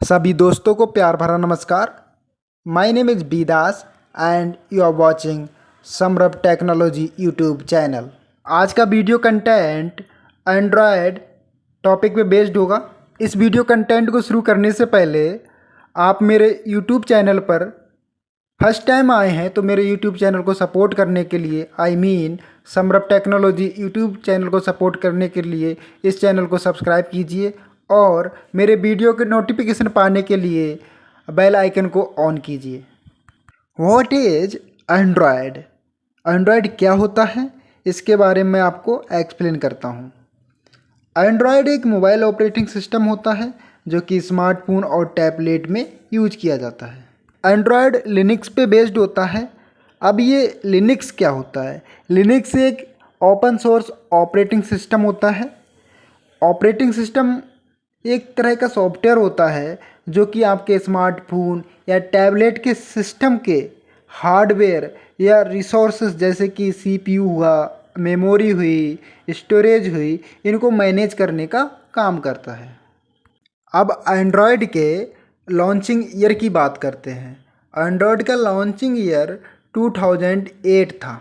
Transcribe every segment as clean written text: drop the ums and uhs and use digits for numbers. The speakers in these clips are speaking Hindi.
सभी दोस्तों को प्यार भरा नमस्कार। My name is B Das and you are watching समरभ टेक्नोलॉजी यूट्यूब चैनल। आज का वीडियो कंटेंट एंड्रॉयड टॉपिक पे बेस्ड होगा। इस वीडियो कंटेंट को शुरू करने से पहले आप मेरे यूट्यूब चैनल पर फर्स्ट टाइम आए हैं तो मेरे यूट्यूब चैनल को सपोर्ट करने के लिए समरभ टेक्नोलॉजी यूट्यूब चैनल को सपोर्ट करने के लिए इस चैनल को सब्सक्राइब कीजिए और मेरे वीडियो के नोटिफिकेशन पाने के लिए बेल आइकन को ऑन कीजिए। What is Android? एंड्रॉयड क्या होता है इसके बारे में आपको एक्सप्लेन करता हूँ। एंड्रॉयड एक मोबाइल ऑपरेटिंग सिस्टम होता है जो कि स्मार्टफोन और टैबलेट में यूज किया जाता है। एंड्रॉयड लिनक्स पे बेस्ड होता है। अब ये लिनक्स क्या होता है? लिनक्स एक ओपन सोर्स ऑपरेटिंग सिस्टम होता है। ऑपरेटिंग सिस्टम एक तरह का सॉफ्टवेयर होता है जो कि आपके स्मार्टफोन या टैबलेट के सिस्टम के हार्डवेयर या रिसोर्सेज जैसे कि सीपीयू हुआ, मेमोरी हुई, स्टोरेज हुई, इनको मैनेज करने का काम करता है। अब एंड्रॉयड के लॉन्चिंग ईयर की बात करते हैं। एंड्रॉयड का लॉन्चिंग ईयर 2008 था।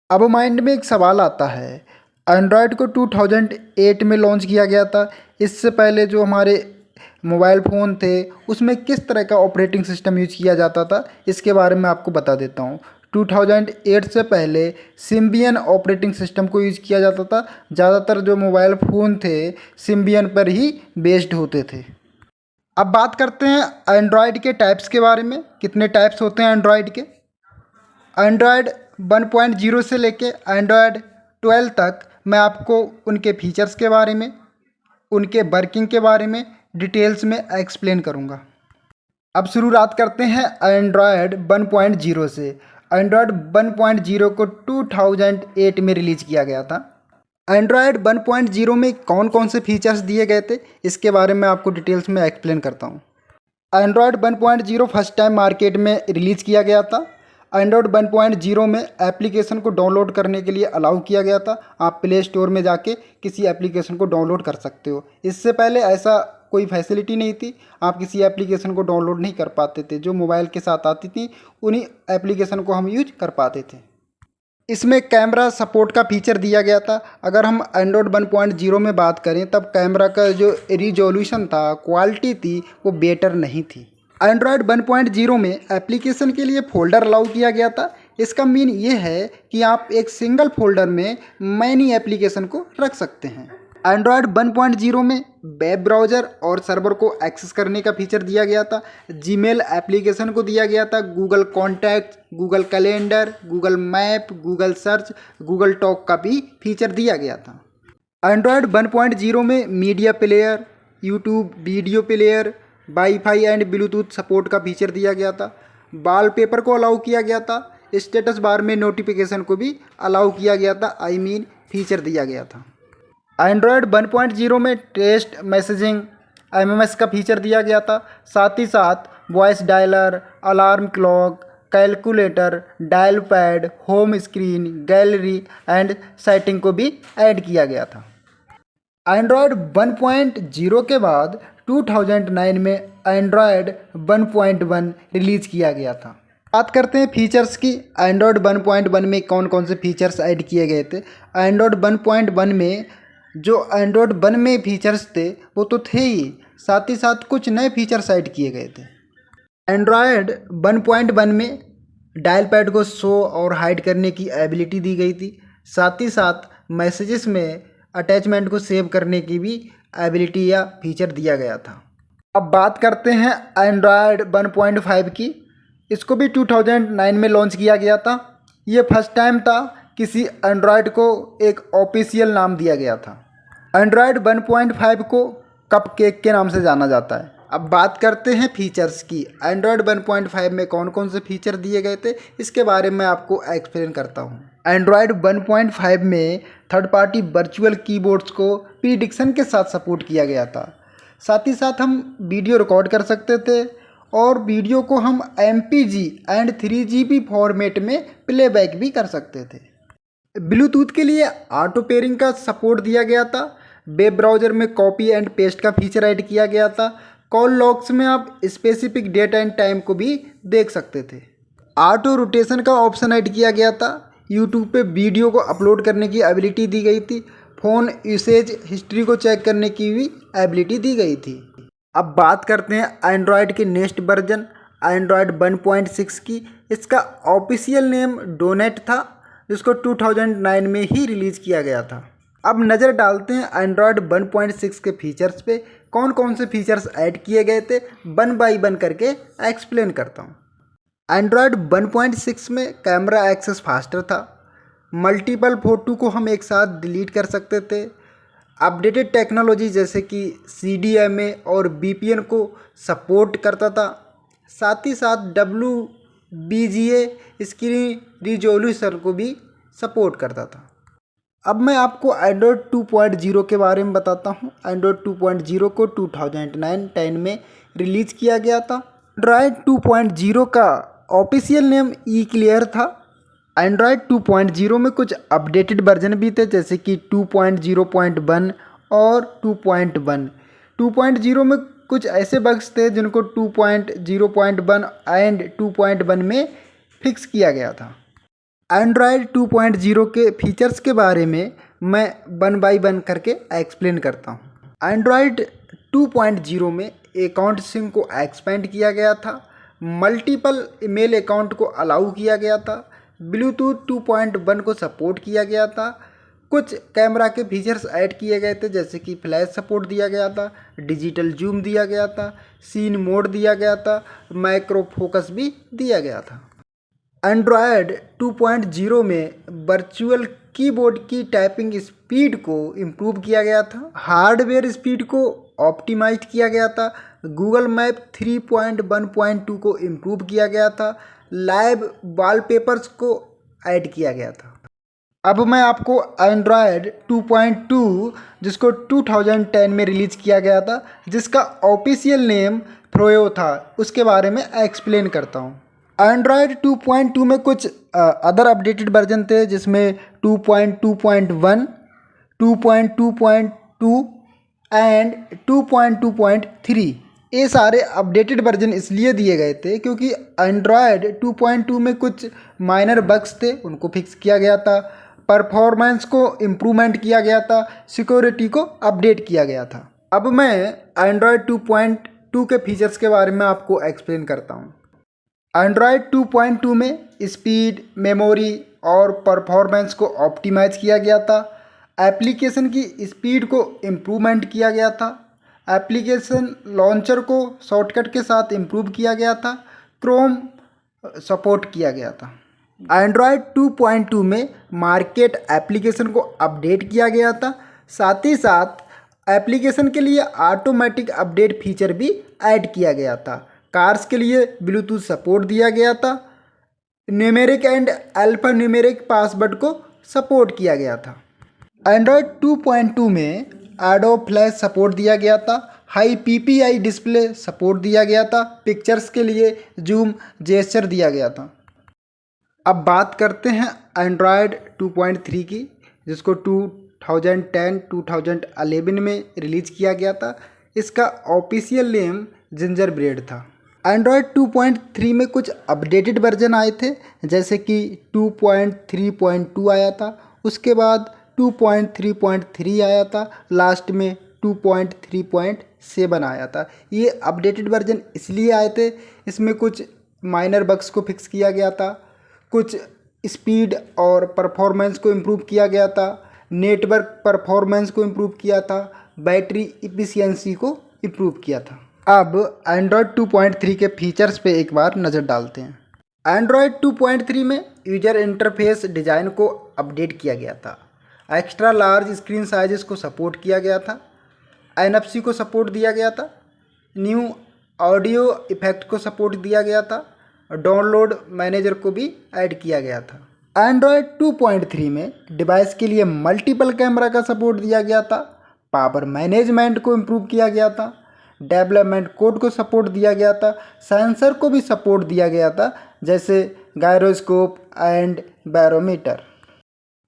अब माइंड में एक सवाल आता है, एंड्रॉयड को 2008 में लॉन्च किया गया था। इससे पहले जो हमारे मोबाइल फ़ोन थे उसमें किस तरह का ऑपरेटिंग सिस्टम यूज किया जाता था इसके बारे में आपको बता देता हूँ। 2008 से पहले सिम्बियन ऑपरेटिंग सिस्टम को यूज किया जाता था। ज़्यादातर जो मोबाइल फ़ोन थे सिम्बियन पर ही बेस्ड होते थे। अब बात करते हैं एंड्रॉयड के टाइप्स के बारे में। कितने टाइप्स होते हैं एंड्रॉयड के? एंड्रॉयड 1.0 से लेके एंड्रॉयड 12 तक मैं आपको उनके फीचर्स के बारे में, उनके वर्किंग के बारे में डिटेल्स में एक्सप्लेन करूंगा। अब शुरुआत करते हैं एंड्रॉयड 1.0 से। एंड्रॉयड 1.0 को 2008 में रिलीज किया गया था। एंड्रॉयड 1.0 में कौन कौन से फीचर्स दिए गए थे इसके बारे में आपको डिटेल्स में एक्सप्लेन करता हूँ। एंड्रॉयड 1.0 फर्स्ट टाइम मार्केट में रिलीज़ किया गया था। एंड्रॉयड 1.0 में एप्लीकेशन को डाउनलोड करने के लिए अलाउ किया गया था। आप प्ले स्टोर में जाके किसी एप्लीकेशन को डाउनलोड कर सकते हो। इससे पहले ऐसा कोई फैसिलिटी नहीं थी। आप किसी एप्लीकेशन को डाउनलोड नहीं कर पाते थे। जो मोबाइल के साथ आती थी उन्हीं एप्लीकेशन को हम यूज कर पाते थे। इसमें कैमरा सपोर्ट का फीचर दिया गया था। अगर हम एंड्रॉयड 1.0 में बात करें तब कैमरा का जो रिजोल्यूशन था, क्वालिटी थी, वो बेटर नहीं थी। एंड्रॉयड 1.0 में एप्लीकेशन के लिए फ़ोल्डर अलाउ किया गया था। इसका मीन ये है कि आप एक सिंगल फोल्डर में मैनी एप्लीकेशन को रख सकते हैं। एंड्रॉयड 1.0 में वेब ब्राउज़र और सर्वर को एक्सेस करने का फीचर दिया गया था। जीमेल एप्लीकेशन को दिया गया था। Google contact, Google calendar, Google map, Google search, Google talk का भी फीचर दिया गया था। एंड्रॉयड 1.0 में media player, YouTube video player, wifi and Bluetooth support का फीचर दिया गया था। वॉलपेपर को अलाउ किया गया था। स्टेटस बार में नोटिफिकेशन को भी अलाउ किया गया था, फीचर दिया गया था। एंड्रॉयड 1.0 में टेक्स्ट मैसेजिंग एमएमएस का फीचर दिया गया था। साथ ही साथ voice dialer, alarm clock, calculator, dial pad, home screen, gallery and setting को भी ऐड किया गया था। एंड्रॉयड 1.0 के बाद 2009 में एंड्रॉयड 1.1 रिलीज़ किया गया था। बात करते हैं फीचर्स की। एंड्रॉयड 1.1 में कौन कौन से फीचर्स ऐड किए गए थे? एंड्रॉयड 1.1 में जो एंड्रॉयड 1 में फीचर्स थे वो तो थे ही, साथ ही साथ कुछ नए फीचर्स ऐड किए गए थे। एंड्रॉयड 1.1 में डायल पैड को शो और हाइड करने की एबिलिटी दी गई थी। साथ ही साथ मैसेजेस में अटैचमेंट को सेव करने की भी एबिलिटी या फीचर दिया गया था। अब बात करते हैं एंड्रॉयड 1.5 की। इसको भी 2009 में लॉन्च किया गया था। ये फर्स्ट टाइम था किसी एंड्रॉयड को एक ऑफिशियल नाम दिया गया था। एंड्रॉयड 1.5 को कपकेक के नाम से जाना जाता है। अब बात करते हैं फीचर्स की। एंड्रॉयड 1.5 में कौन कौन से फीचर दिए गए थे इसके बारे में आपको एक्सप्लेन करता हूँ। एंड्रॉयड 1.5 में थर्ड पार्टी वर्चुअल कीबोर्ड्स को प्रीडिक्शन के साथ सपोर्ट किया गया था। साथ ही साथ हम वीडियो रिकॉर्ड कर सकते थे और वीडियो को हम MPG एंड 3GB फॉर्मेट में प्लेबैक भी कर सकते थे। ब्लूटूथ के लिए ऑटो पेयरिंग का सपोर्ट दिया गया था। वेब ब्राउज़र में कॉपी एंड पेस्ट का फीचर ऐड किया गया था। कॉल लॉग्स में आप स्पेसिफिक डेट एंड टाइम को भी देख सकते थे। ऑटो रोटेशन का ऑप्शन ऐड किया गया था। यूट्यूब पे वीडियो को अपलोड करने की एबिलिटी दी गई थी। फ़ोन यूसेज हिस्ट्री को चेक करने की भी एबिलिटी दी गई थी। अब बात करते हैं एंड्रॉयड के नेक्स्ट वर्जन एंड्रॉयड 1.6 की। इसका ऑफिशियल नेम डोनेट था, जिसको 2009 में ही रिलीज़ किया गया था। अब नज़र डालते हैं एंड्रॉयड 1.6 के फीचर्स पे। कौन कौन से फीचर्स ऐड किए गए थे, वन बाय वन करके एक्सप्लेन करता हूँ। एंड्रॉयड 1.6 में कैमरा एक्सेस फास्टर था। मल्टीपल फ़ोटो को हम एक साथ डिलीट कर सकते थे। अपडेटेड टेक्नोलॉजी जैसे कि CDMA और VPN को सपोर्ट करता था। साथ ही साथ WBGA स्क्रीन रिजोल्यूशन को भी सपोर्ट करता था। अब मैं आपको एंड्रॉयड 2.0 के बारे में बताता हूँ। एंड्रॉयड 2.0 को 2009-10 में रिलीज़ किया गया था। एंड्रॉयड 2.0 का ऑफिशियल नेम ईक्लियर था। एंड्रॉयड 2.0 में कुछ अपडेटेड वर्जन भी थे, जैसे कि 2.0.1 और 2.1। 2.0 में कुछ ऐसे बग्स थे जिनको 2.0.1 एंड 2.1 में फिक्स किया गया था। एंड्रॉयड 2.0 के फीचर्स के बारे में मैं वन बाय वन करके एक्सप्लेन करता हूँ। एंड्रॉयड 2.0 में अकाउंट सिंक को एक्सपेंड किया गया था। मल्टीपल ईमेल अकाउंट को अलाउ किया गया था। ब्लूटूथ 2.1 को सपोर्ट किया गया था। कुछ कैमरा के फीचर्स ऐड किए गए थे, जैसे कि फ्लैश सपोर्ट दिया गया था, डिजिटल जूम दिया गया था, सीन मोड दिया गया था, माइक्रो फोकस भी दिया गया था। एंड्रॉयड 2.0 में वर्चुअल कीबोर्ड की टाइपिंग स्पीड को इम्प्रूव किया गया था। हार्डवेयर स्पीड को ऑप्टिमाइज किया गया था। गूगल मैप 3.1.2 को इम्प्रूव किया गया था। लाइव वॉलपेपर्स को ऐड किया गया था। अब मैं आपको एंड्रॉयड 2.2 जिसको 2010 में रिलीज़ किया गया था, जिसका ऑफिशियल नेम फ्रोयो था, उसके बारे में एक्सप्लेन करता हूँ। एंड्रॉयड 2.2 में कुछ अदर अपडेटेड वर्जन थे, जिसमें 2.2.1, 2.2.2 एंड 2.2.3। ये सारे अपडेटेड वर्जन इसलिए दिए गए थे क्योंकि एंड्रॉयड 2.2 में कुछ माइनर बग्स थे, उनको फिक्स किया गया था। परफॉर्मेंस को इम्प्रूवमेंट किया गया था। सिक्योरिटी को अपडेट किया गया था। अब मैं एंड्रॉयड 2.2 के फीचर्स के बारे में आपको एक्सप्लेन करता हूँ। एंड्रॉयड 2.2 में स्पीड, मेमोरी और परफॉर्मेंस को ऑप्टिमाइज किया गया था। एप्लीकेशन की स्पीड को इम्प्रूवमेंट किया गया था। एप्लीकेशन लॉन्चर को शॉर्टकट के साथ इम्प्रूव किया गया था। क्रोम सपोर्ट किया गया था। एंड्रॉयड 2.2 में मार्केट एप्लीकेशन को अपडेट किया गया था। साथ ही साथ एप्लीकेशन के लिए ऑटोमेटिक अपडेट फीचर भी ऐड किया गया था। कार्स के लिए ब्लूटूथ सपोर्ट दिया गया था। Numeric and alpha numeric password को सपोर्ट किया गया था। एंड्रॉयड 2.2 में एडोब फ्लैश सपोर्ट दिया गया था। हाई PPI डिस्प्ले सपोर्ट दिया गया था। पिक्चर्स के लिए जूम जेस्चर दिया गया था। अब बात करते हैं एंड्रॉयड 2.3 की, जिसको 2010-2011 में रिलीज़ किया गया था। इसका ऑफिशियल नेम जिंजर ब्रेड था। एंड्रॉयड 2.3 में कुछ अपडेटेड वर्जन आए थे, जैसे कि 2.3.2 आया था, उसके बाद 2.3.3 आया था, लास्ट में 2.3.7 आया था। ये अपडेटेड वर्जन इसलिए आए थे, इसमें कुछ माइनर बग्स को फिक्स किया गया था, कुछ स्पीड और परफॉर्मेंस को इम्प्रूव किया गया था, नेटवर्क परफॉर्मेंस को इम्प्रूव किया था, बैटरी इफिशियंसी को इम्प्रूव किया था। अब एंड्रॉयड 2.3 के फीचर्स पे एक बार नज़र डालते हैं। एंड्रॉयड 2.3 में यूजर इंटरफेस डिज़ाइन को अपडेट किया गया था। एक्स्ट्रा लार्ज स्क्रीन साइजेस को सपोर्ट किया गया था। NFC को सपोर्ट दिया गया था। न्यू ऑडियो इफेक्ट को सपोर्ट दिया गया था। डाउनलोड मैनेजर को भी ऐड किया गया था। एंड्रॉयड 2.3 में डिवाइस के लिए मल्टीपल कैमरा का सपोर्ट दिया गया था। पावर मैनेजमेंट को इम्प्रूव किया गया था। डेवलपमेंट कोड को सपोर्ट दिया गया था। सेंसर को भी सपोर्ट दिया गया था, जैसे गायरोस्कोप एंड बैरोमीटर।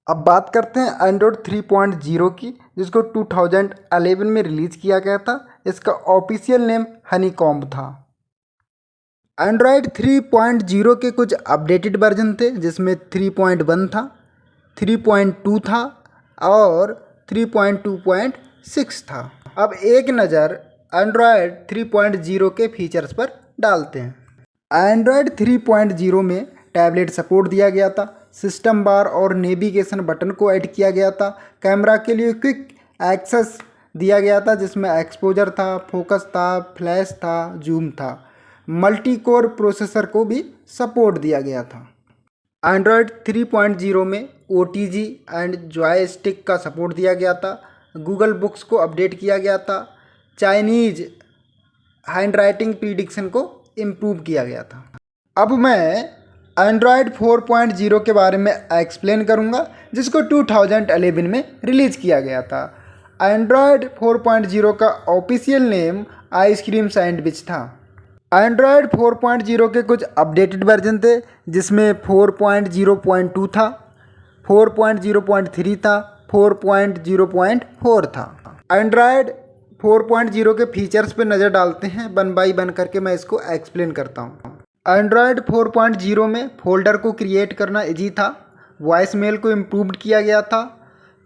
अब बात करते हैं एंड्रॉयड 3.0 की, जिसको 2011 में रिलीज़ किया गया था। इसका ऑफिशियल नेम हनीकॉम्ब था। एंड्रॉयड 3.0 के कुछ अपडेटेड वर्जन थे, जिसमें 3.1 था, 3.2 था और 3.2.6 था। अब एक नज़र एंड्रॉयड 3.0 के फीचर्स पर डालते हैं। एंड्रॉयड 3.0 में टैबलेट सपोर्ट दिया गया था, सिस्टम बार और नेविगेशन बटन को ऐड किया गया था, कैमरा के लिए क्विक एक्सेस दिया गया था जिसमें एक्सपोजर था, फोकस था, फ्लैश था, जूम था। मल्टी कोर प्रोसेसर को भी सपोर्ट दिया गया था। एंड्रॉयड 3.0 में OTG एंड जॉयस्टिक का सपोर्ट दिया गया था, गूगल बुक्स को अपडेट किया गया था, चाइनीज हैंडराइटिंग प्रिडिक्शन को इम्प्रूव किया गया था। अब मैं एंड्रॉयड 4.0 के बारे में एक्सप्लेन करूंगा, जिसको 2011 में रिलीज़ किया गया था। एंड्रॉयड 4.0 का ऑफिशियल नेम आइसक्रीम सैंडविच था। एंड्रॉयड 4.0 के कुछ अपडेटेड वर्जन थे, जिसमें 4.0.2 था, 4.0.3 था, 4.0.4 था। एंड्रॉयड 4.0 के फीचर्स पे नज़र डालते हैं, वन बाई वन करके मैं इसको एक्सप्लेन करता हूँ। एंड्रॉयड 4.0 में फोल्डर को क्रिएट करना इजी था, वॉइस मेल को इम्प्रूव किया गया था,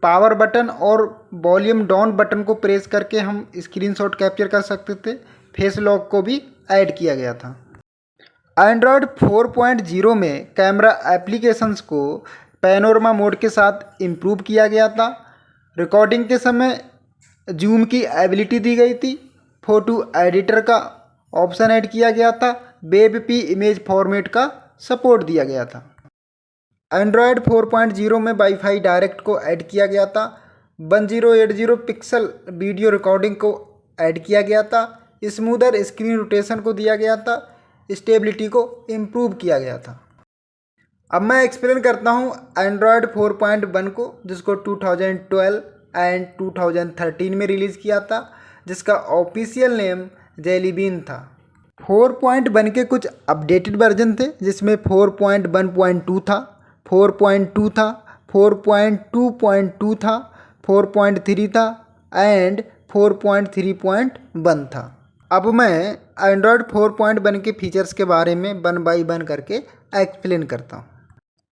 पावर बटन और वॉल्यूम डाउन बटन को प्रेस करके हम स्क्रीनशॉट कैप्चर कर सकते थे, फेस लॉक को भी ऐड किया गया था। एंड्रॉयड 4.0 में कैमरा एप्लीकेशंस को पैनोरमा मोड के साथ इम्प्रूव किया गया था, रिकॉर्डिंग के समय जूम की एबिलिटी दी गई थी, फ़ोटो एडिटर का ऑप्शन ऐड किया गया था, वेब इमेज फॉर्मेट का सपोर्ट दिया गया था। एंड्रॉयड 4.0 में वाईफाई डायरेक्ट को ऐड किया गया था, 1080 पिक्सल वीडियो रिकॉर्डिंग को ऐड किया गया था, स्मूदर स्क्रीन रोटेशन को दिया गया था, स्टेबिलिटी को इम्प्रूव किया गया था। अब मैं एक्सप्लेन करता हूँ एंड्रॉयड 4.1 को, जिसको 2012 एंड 2013 में रिलीज़ किया था, जिसका ऑफिशियल नेम जेली बीन था। 4.1 के कुछ अपडेटेड वर्जन थे, जिसमें 4.1.2 था, 4.2 था, 4.2.2 था, 4.3 था एंड 4.3.1 था। अब मैं एंड्रॉयड 4.1 के फीचर्स के बारे में वन बाई वन करके एक्सप्लेन करता हूँ।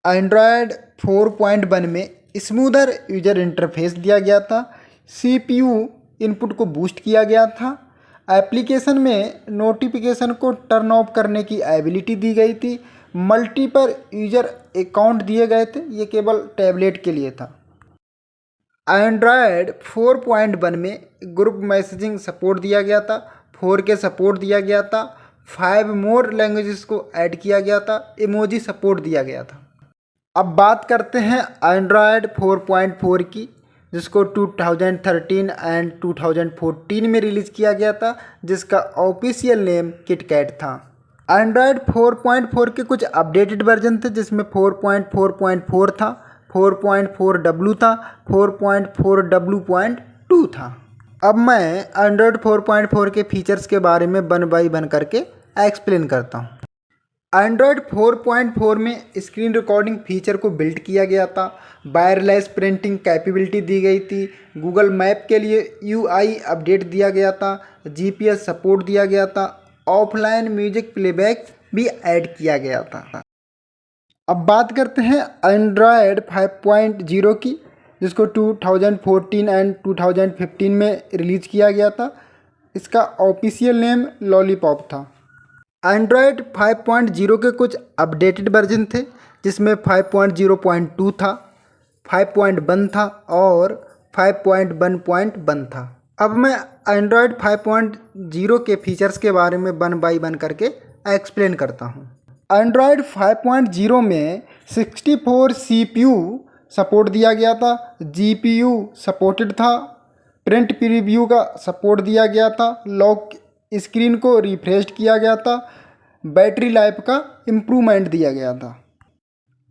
एंड्रॉयड 4.1 में स्मूदर यूजर इंटरफेस दिया गया था, CPU इनपुट को बूस्ट किया गया था, एप्लीकेशन में नोटिफिकेशन को टर्न ऑफ करने की एबिलिटी दी गई थी, मल्टीपल यूजर अकाउंट दिए गए थे, ये केवल टैबलेट के लिए था। एंड्रॉयड 4.1 में ग्रुप मैसेजिंग सपोर्ट दिया गया था, 4K सपोर्ट दिया गया था, 5 मोर लैंग्वेजेस को ऐड किया गया था, इमोजी सपोर्ट दिया गया था। अब बात करते हैं एंड्रॉयड 4.4 की, जिसको 2013 एंड 2014 में रिलीज़ किया गया था, जिसका ऑफिशियल नेम किटकैट था। एंड्रॉयड 4.4 के कुछ अपडेटेड वर्जन थे, जिसमें 4.4.4 था, 4.4W था, 4.4W.2 था। अब मैं एंड्रॉयड 4.4 के फीचर्स के बारे में वन बाई वन करके एक्सप्लेन करता हूँ। एंड्रॉयड 4.4 में स्क्रीन रिकॉर्डिंग फीचर को बिल्ड किया गया था, वायरलेस प्रिंटिंग कैपेबिलिटी दी गई थी, गूगल मैप के लिए UI अपडेट दिया गया था, GPS सपोर्ट दिया गया था, ऑफलाइन म्यूजिक प्लेबैक भी ऐड किया गया था। अब बात करते हैं एंड्रॉयड 5.0 की, जिसको 2014 एंड 2015 में रिलीज़ किया गया था। इसका ऑफिशियल नेम लॉलीपॉप था। एंड्रॉयड 5.0 के कुछ अपडेटेड वर्जन थे, जिसमें 5.0.2 था, 5.1 था और 5.1.1 था। अब मैं एंड्रॉयड 5.0 के फीचर्स के बारे में वन बाई वन करके एक्सप्लेन करता हूँ। एंड्रॉयड 5.0 में 64 CPU सपोर्ट दिया गया था, GPU सपोर्टेड था, प्रिंट प्रीव्यू का सपोर्ट दिया गया था, लॉक स्क्रीन को रिफ्रेश किया गया था, बैटरी लाइफ का इम्प्रूवमेंट दिया गया था।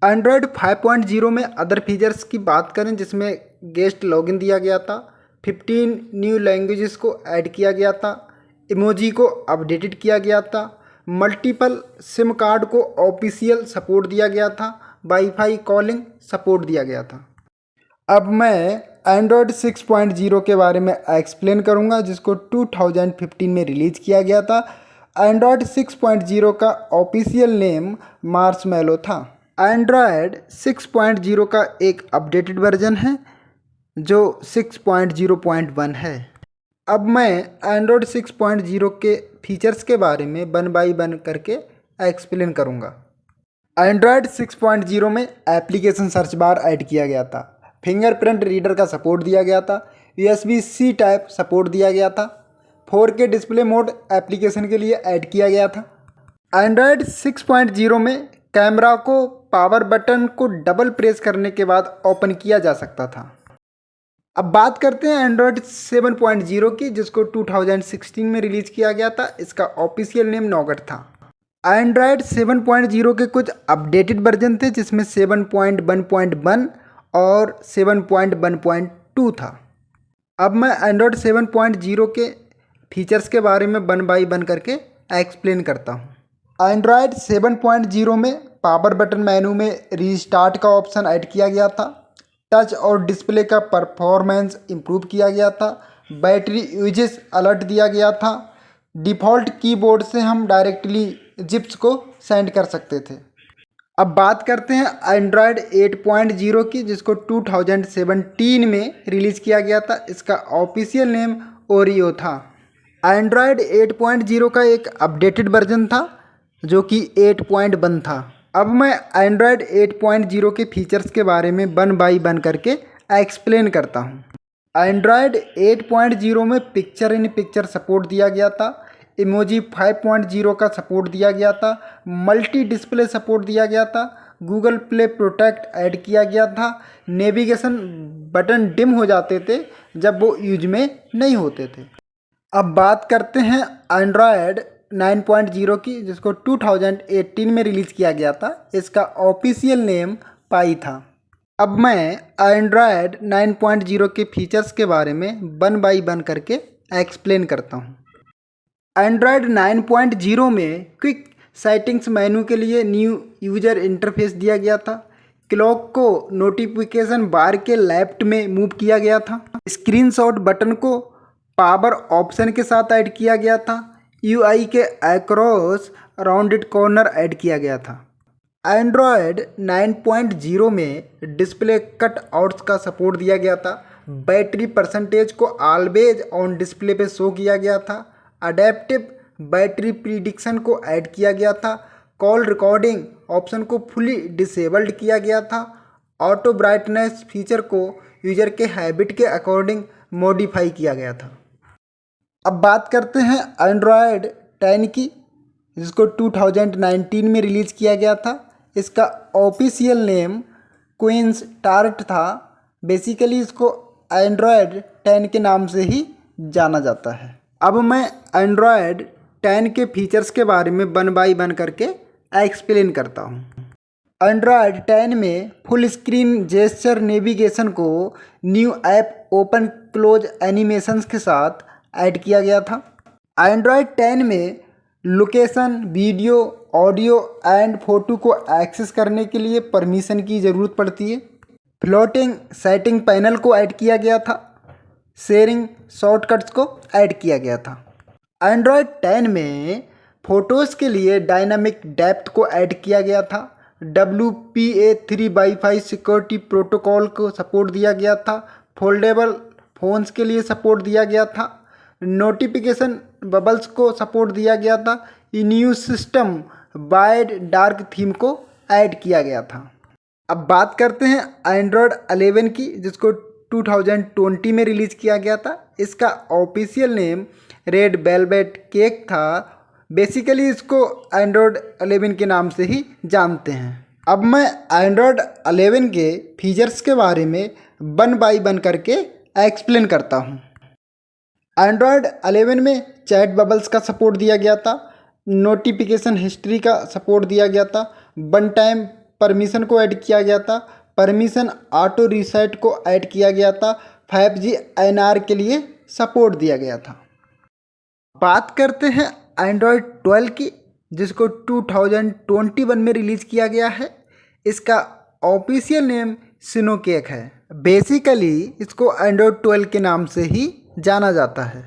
एंड्रॉयड 5.0 में अदर फीचर्स की बात करें, जिसमें गेस्ट लॉगिन दिया गया था, 15 न्यू लैंग्वेजेस को ऐड किया गया था, इमोजी को अपडेटेड किया गया था, मल्टीपल सिम कार्ड को ऑफिशियल सपोर्ट दिया गया था, वाईफाई कॉलिंग सपोर्ट दिया गया था। अब मैं एंड्रॉयड 6.0 के बारे में एक्सप्लेन करूंगा, जिसको 2015 में रिलीज़ किया गया था। एंड्रॉयड 6.0 का ऑफिशियल नेम मार्शमैलो था। एंड्रॉयड 6.0 का एक अपडेटेड वर्जन है जो 6.0.1 है। अब मैं एंड्रॉयड 6.0 के फीचर्स के बारे में वन बाई वन करके एक्सप्लेन करूंगा। एंड्रॉयड 6.0 में एप्लीकेशन सर्च बार ऐड किया गया था, फिंगरप्रिंट रीडर का सपोर्ट दिया गया था, USB-C टाइप सपोर्ट दिया गया था, 4K डिस्प्ले मोड एप्लीकेशन के लिए ऐड किया गया था। एंड्रॉयड 6.0 में कैमरा को पावर बटन को डबल प्रेस करने के बाद ओपन किया जा सकता था। अब बात करते हैं एंड्रॉयड 7.0 की, जिसको 2016 में रिलीज़ किया गया था। इसका ऑफिशियल नेम नॉगट था। एंड्रॉयड 7.0 के कुछ अपडेटेड वर्जन थे, जिसमें 7.1.1 और 7.1.2 था। अब मैं एंड्रॉयड 7.0 के फीचर्स के बारे में वन बाई वन करके एक्सप्लेन करता हूँ। एंड्रॉयड 7.0 में पावर बटन मेनू में रीस्टार्ट का ऑप्शन ऐड किया गया था। टच और डिस्प्ले का परफॉर्मेंस इम्प्रूव किया गया था। बैटरी यूजेस अलर्ट दिया गया था। डिफ़ॉल्ट कीबोर्ड से हम डायरेक्टली जिप्स को सेंड कर सकते थे। अब बात करते हैं एंड्रॉयड 8.0 की, जिसको 2017 में रिलीज़ किया गया था। इसका ऑफिशियल नेम ओरियो था। एंड्रॉयड 8.0 का एक अपडेटेड वर्जन था जो कि 8.1 था। अब मैं एंड्रॉयड 8.0 के फीचर्स के बारे में वन बाई वन करके एक्सप्लेन करता हूँ। एंड्रॉयड 8.0 में पिक्चर इन पिक्चर सपोर्ट दिया गया था। इमोजी 5.0 का सपोर्ट दिया गया था। मल्टी डिस्प्ले सपोर्ट दिया गया था। गूगल प्ले प्रोटेक्ट ऐड किया गया था। नेविगेशन बटन डिम हो जाते थे जब वो यूज में नहीं होते थे। अब बात करते हैं एंड्रॉयड 9.0 की, जिसको 2018 में रिलीज़ किया गया था। इसका ऑफिशियल नेम पाई था। अब मैं एंड्रॉयड 9.0 के फीचर्स के बारे में वन बाई वन करके एक्सप्लेन करता हूँ। एंड्रॉयड 9.0 में क्विक सेटिंग्स मेनू के लिए न्यू यूजर इंटरफेस दिया गया था। क्लॉक को नोटिफिकेशन बार के लेफ्ट में मूव किया गया था। स्क्रीनशॉट बटन को पावर ऑप्शन के साथ ऐड किया गया था। UI के अक्रॉस राउंडेड कॉर्नर ऐड किया गया था। एंड्रॉयड 9.0 में डिस्प्ले कट आउट्स का सपोर्ट दिया गया था। बैटरी परसेंटेज को ऑलवेज ऑन डिस्प्ले पे शो किया गया था। अडेप्टिव बैटरी प्रिडिक्शन को ऐड किया गया था। कॉल रिकॉर्डिंग ऑप्शन को फुली डिसेबल्ड किया गया था। ऑटो ब्राइटनेस फीचर को यूजर के हैबिट के अकॉर्डिंग मॉडिफाई किया गया था। अब बात करते हैं एंड्रॉयड 10 की, जिसको 2019 में रिलीज़ किया गया था। इसका ऑफिशियल नेम क्वींस टार्ट था। बेसिकली इसको एंड्रॉयड 10 के नाम से ही जाना जाता है। अब मैं एंड्रॉयड 10 के फीचर्स के बारे में वन बाई वन करके एक्सप्लेन करता हूँ। एंड्रॉयड 10 में फुल स्क्रीन जेस्चर नेविगेशन को new app open close animations के साथ ऐड किया गया था। एंड्रॉयड 10 में location, video, audio and photo को एक्सेस करने के लिए परमिशन की ज़रूरत पड़ती है। फ्लोटिंग सेटिंग पैनल को ऐड किया गया था। शेयरिंग शॉर्टकट्स को ऐड किया गया था। एंड्रॉयड 10 में फ़ोटोज़ के लिए डायनामिक डेप्थ को ऐड किया गया था। WPA3 वाईफाई सिक्योरिटी प्रोटोकॉल को सपोर्ट दिया गया था। फोल्डेबल फ़ोन्स के लिए सपोर्ट दिया गया था। नोटिफिकेशन बबल्स को सपोर्ट दिया गया था। New system wide dark theme को ऐड किया गया था। अब बात करते हैं एंड्रॉयड 11 की, जिसको 2020 में रिलीज़ किया गया था। इसका official name red velvet cake था। बेसिकली इसको एंड्रॉयड 11 के नाम से ही जानते हैं। अब मैं एंड्रॉयड 11 के फीचर्स के बारे में वन बाई वन करके एक्सप्लेन करता हूँ। एंड्रॉयड 11 में चैट बबल्स का सपोर्ट दिया गया था। नोटिफिकेशन हिस्ट्री का सपोर्ट दिया गया था। वन टाइम परमिशन को ऐड किया गया था। परमिशन ऑटो रीसेट को ऐड किया गया था। 5G NR के लिए सपोर्ट दिया गया था। बात करते हैं एंड्रॉयड 12 की, जिसको 2021 में रिलीज़ किया गया है। इसका ऑफिशियल नेम सिनो केक है। बेसिकली इसको एंड्रॉयड 12 के नाम से ही जाना जाता है।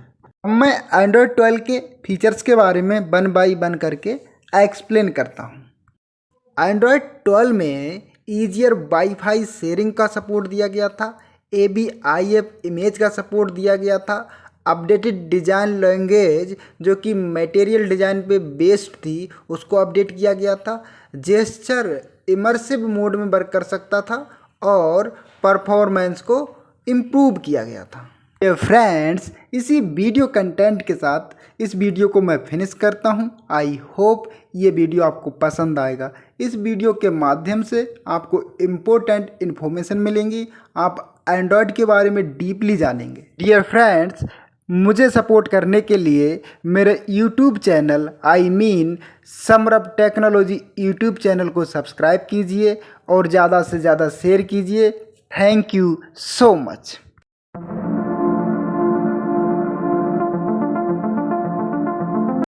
अब मैं एंड्रॉयड 12 के फीचर्स के बारे में वन बाई वन करके एक्सप्लेन करता हूँ। एंड्रॉयड 12 में ईजियर वाईफाई शेयरिंग का सपोर्ट दिया गया था, AVIF इमेज का सपोर्ट दिया गया था, अपडेटेड डिज़ाइन लैंग्वेज जो कि मटेरियल डिज़ाइन पे बेस्ड थी उसको अपडेट किया गया था, जेस्चर इमर्सिव मोड में वर्क कर सकता था और परफॉर्मेंस को इम्प्रूव किया गया था। फ्रेंड्स, इसी वीडियो कंटेंट के साथ इस वीडियो को मैं फिनिश करता हूं। आई होप ये वीडियो आपको पसंद आएगा। इस वीडियो के माध्यम से आपको इम्पोर्टेंट इन्फॉर्मेशन मिलेंगी, आप एंड्रॉयड के बारे में डीपली जानेंगे। डियर फ्रेंड्स, मुझे सपोर्ट करने के लिए मेरे यूट्यूब चैनल समरभ टेक्नोलॉजी यूट्यूब चैनल को सब्सक्राइब कीजिए और ज़्यादा से ज़्यादा शेयर कीजिए। Thank you so much.